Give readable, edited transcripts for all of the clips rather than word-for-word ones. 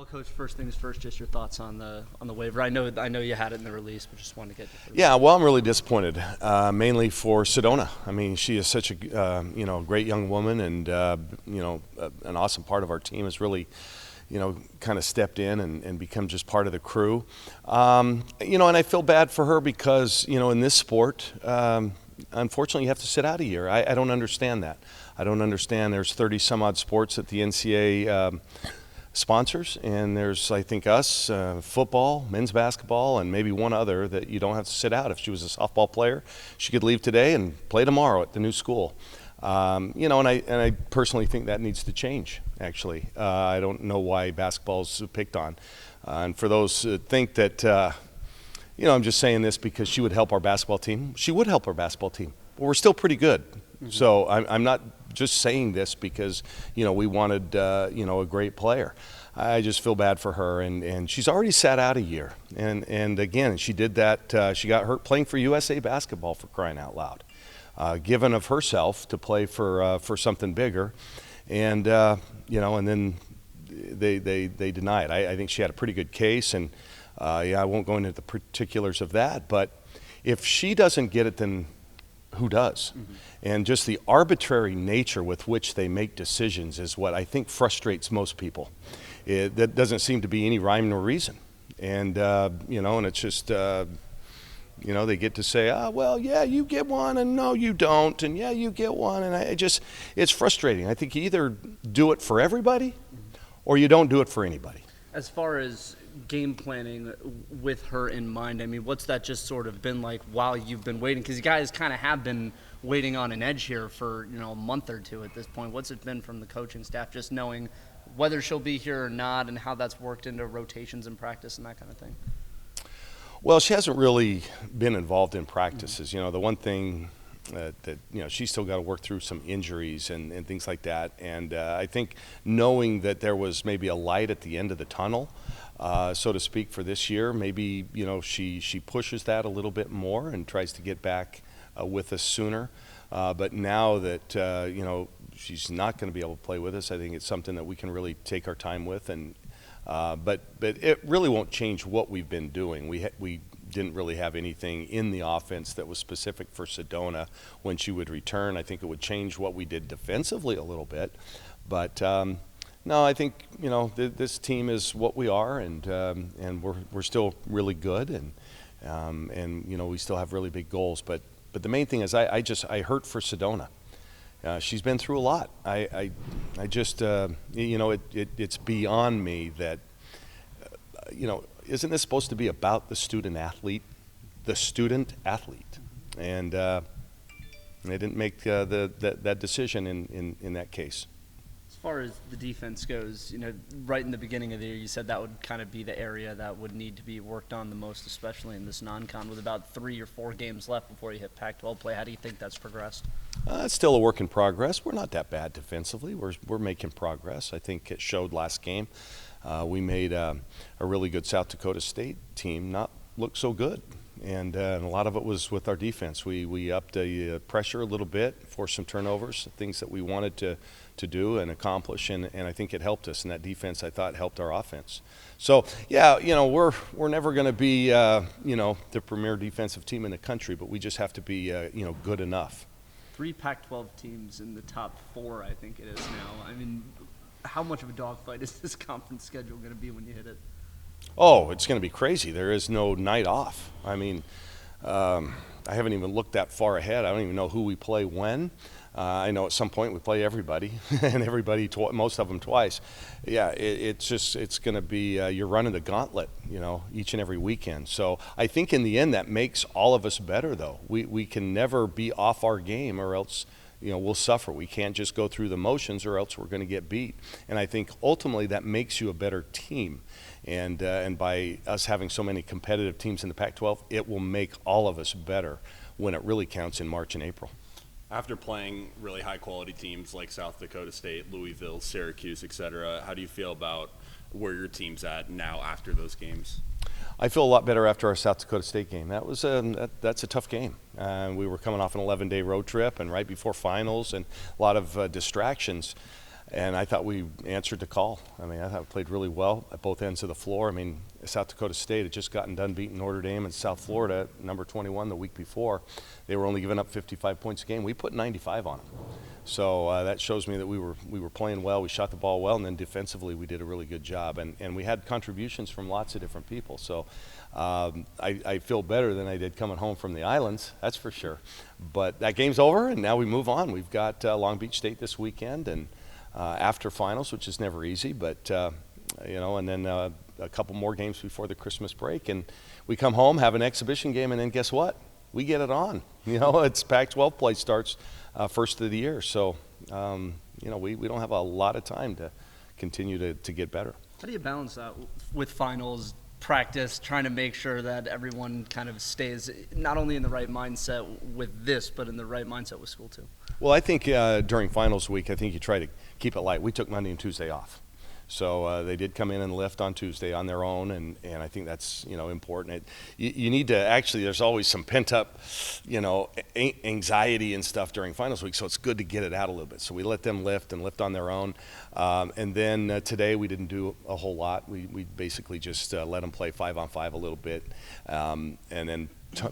Well, Coach, first things first, just your thoughts on the waiver. I know you had it in the release, but just wanted to get your Yeah, well, I'm really disappointed, mainly for Sedona. I mean, she is such a great young woman, and an awesome part of our team has really, kind of stepped in and become just part of the crew. And I feel bad for her because in this sport, unfortunately, you have to sit out a year. I don't understand that. I don't understand. There's 30 some odd sports that the NCAA sponsors, and there's, I think, us, football, men's basketball, and maybe one other that you don't have to sit out. If she was a softball player, she could leave today and play tomorrow at the new school. And I personally think that needs to change, actually. I don't know why basketball's picked on. And for those who think that, I'm just saying this because she would help our basketball team. She would help our basketball team, but we're still pretty good. Mm-hmm. So I'm not just saying this because, we wanted, a great player. I just feel bad for her, and she's already sat out a year. And again, she did that. She got hurt playing for USA Basketball, for crying out loud. Given of herself to play for something bigger, and and then they deny it. I think she had a pretty good case, and I won't go into the particulars of that. But if she doesn't get it, then who does? Mm-hmm. And just the arbitrary nature with which they make decisions is what I think frustrates most people. That doesn't seem to be any rhyme nor reason, and and it's just. They get to say, well, yeah, you get one, and no, you don't, and yeah, you get one, and it's frustrating. I think you either do it for everybody, or you don't do it for anybody. As far as game planning with her in mind, I mean, what's that just sort of been like while you've been waiting? Because you guys kind of have been waiting on an edge here for, a month or two at this point. What's it been from the coaching staff, just knowing whether she'll be here or not and how that's worked into rotations and practice and that kind of thing? Well, she hasn't really been involved in practices. The one thing that she's still got to work through some injuries and things like that. And I think knowing that there was maybe a light at the end of the tunnel, so to speak, for this year, maybe she pushes that a little bit more and tries to get back with us sooner. But now that she's not going to be able to play with us, I think it's something that we can really take our time with. And but it really won't change what we've been doing. We didn't really have anything in the offense that was specific for Sedona when she would return. I think it would change what we did defensively a little bit. But no, I think this team is what we are, and we're still really good, and we still have really big goals. But the main thing is I hurt for Sedona. She's been through a lot. I just, it's beyond me that, isn't this supposed to be about the student athlete? The student athlete. And they didn't make that decision in that case. As far as the defense goes, right in the beginning of the year, you said that would kind of be the area that would need to be worked on the most, especially in this non-con, with about 3 or 4 games left before you hit Pac-12 play. How do you think that's progressed? It's still a work in progress. We're not that bad defensively. We're making progress. I think it showed last game. We made a really good South Dakota State team not look so good. And a lot of it was with our defense. We upped the pressure a little bit, forced some turnovers, things that we wanted to do and accomplish, and I think it helped us. And that defense, I thought, helped our offense. So, yeah, we're never going to be, the premier defensive team in the country, but we just have to be, good enough. 3 Pac-12 teams in the top 4, I think it is now. I mean, how much of a dogfight is this conference schedule going to be when you hit it? Oh, it's going to be crazy. There is no night off. I mean, I haven't even looked that far ahead. I don't even know who we play when. I know at some point we play everybody, and everybody, most of them twice. Yeah, it's going to be, you're running the gauntlet, each and every weekend. So I think in the end that makes all of us better, though. We can never be off our game, or else we'll suffer. We can't just go through the motions, or else we're going to get beat. And I think ultimately that makes you a better team. And by us having so many competitive teams in the Pac-12, it will make all of us better when it really counts in March and April. After playing really high-quality teams like South Dakota State, Louisville, Syracuse, et cetera, how do you feel about where your team's at now after those games? I feel a lot better after our South Dakota State game. That's a tough game. We were coming off an 11-day road trip and right before finals and a lot of distractions. And I thought we answered the call. I mean, I thought we played really well at both ends of the floor. I mean, South Dakota State had just gotten done beating Notre Dame in South Florida, number 21, the week before. They were only giving up 55 points a game. We put 95 on them. So that shows me that we were playing well. We shot the ball well, and then defensively we did a really good job. And we had contributions from lots of different people. So I feel better than I did coming home from the islands, that's for sure. But that game's over, and now we move on. We've got Long Beach State this weekend, and after finals, which is never easy, but and then a couple more games before the Christmas break, and we come home, have an exhibition game, and then guess what? We get it on. It's Pac-12 play starts first of the year, so we don't have a lot of time to continue to get better. How do you balance that with finals, practice, trying to make sure that everyone kind of stays not only in the right mindset with this, but in the right mindset with school too? Well, I think during finals week, I think you try to keep it light. We took Monday and Tuesday off. So they did come in and lift on Tuesday on their own, and I think that's important. You need to actually. There's always some pent up, anxiety and stuff during finals week. So it's good to get it out a little bit. So we let them lift on their own, and then today we didn't do a whole lot. We basically just let them play 5-on-5 a little bit, and then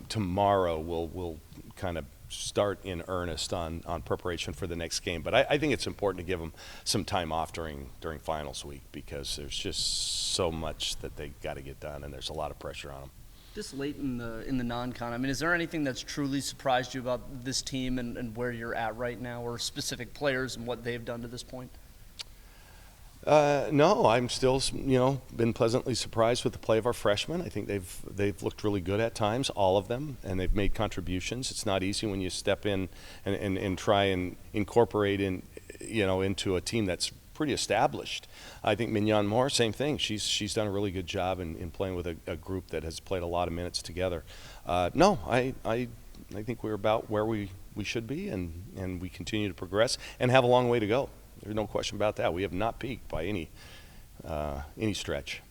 tomorrow we'll kind of start in earnest on preparation for the next game. But I think it's important to give them some time off during finals week, because there's just so much that they got to get done, and there's a lot of pressure on them. Just late in the non-con, I mean, is there anything that's truly surprised you about this team and where you're at right now, or specific players and what they've done to this point? No, I'm still, been pleasantly surprised with the play of our freshmen. I think they've looked really good at times, all of them, and they've made contributions. It's not easy when you step in and try and incorporate into a team that's pretty established. I think Mignon Moore, same thing. She's done a really good job in playing with a group that has played a lot of minutes together. No, I think we're about where we should be, and we continue to progress and have a long way to go. There's no question about that. We have not peaked by any stretch.